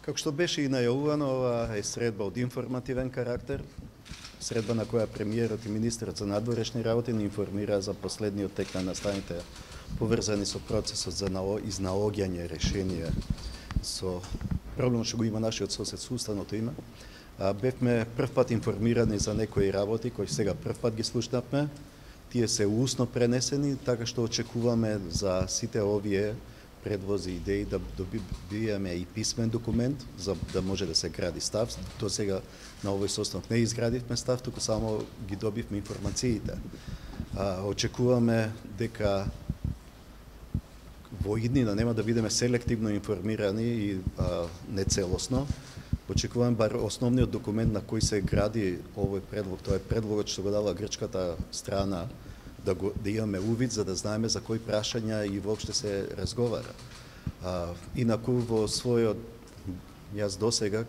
Како што беше и најавувано, ова е средба од информативен карактер, средба на која премиерот и министерот за надворешни работи ни информира за последниот тек на настаните поврзани со процесот за изнаоѓање решение со проблемот што го има нашиот сосед со уставното име. Бевме првпат информирани за некои работи кои сега првпат ги слушнавме. Тие се усно пренесени, така што очекуваме за сите овие предлози, идеи да добиеме и писмен документ за да може да се гради став. До сега на овој состанок не изградивме став, туку само ги добивме информациите. Очекуваме дека во иднина нема да бидеме селективно информирани и нецелосно. Очекуваме бар основниот документ на кој се гради овој предлог, тоа е предлогот што го дала грчката страна, да имаме увид за да знаеме за кои прашања и воопште се разговара. Инаку во својот, јас досега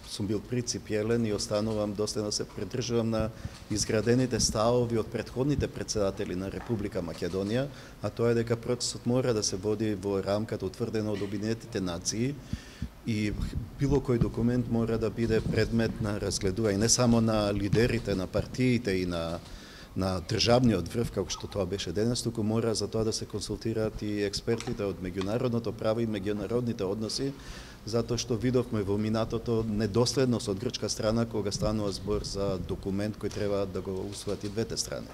сум бил принципиелен и останувам доследно се придржувам на изградените ставови од претходните претседатели на Република Македонија, а тоа е дека процесот мора да се води во рамката утврдена од Обединетите нации и било кој документ мора да биде предмет на разгледување не само на лидерите на партиите и на државниот врв, како што тоа беше денес, туку мора за тоа да се консултираат и експертите од меѓународното право и меѓународните односи, затоа што видовме во минатото недоследност од грчка страна кога станува збор за документ кој треба да го усвојат и двете страни.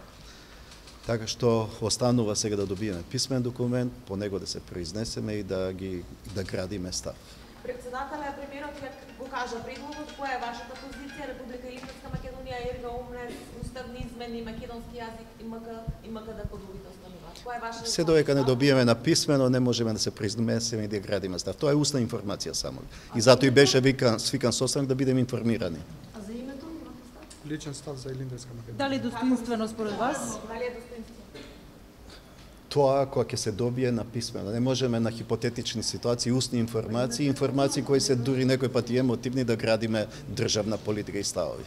Така што останува сега да добиеме писмен документ, по него да се произнесеме и да градиме став. Председателя, премиерот го кажа предлогот, која е вашата позиција? Република Илирска Македонија ерга умне уставни измени, македонски јазик и МКД под увидоста нива. Која е вашата? Се додека не добиеме на писмено, не можеме да се произнесеме и да градиме став. Тоа е устна информација само. И затоа и беше свикан состанок да бидеме информирани. А за името имате став? Личен став за Илирска Македонија. Дали е достоинствено според вас? Дали е достоинствено? Тоа кога ќе се добие на писмено. Не можеме на хипотетични ситуации, устни информации кои се дури некој пат и емотивни да градиме државна политика и ставови.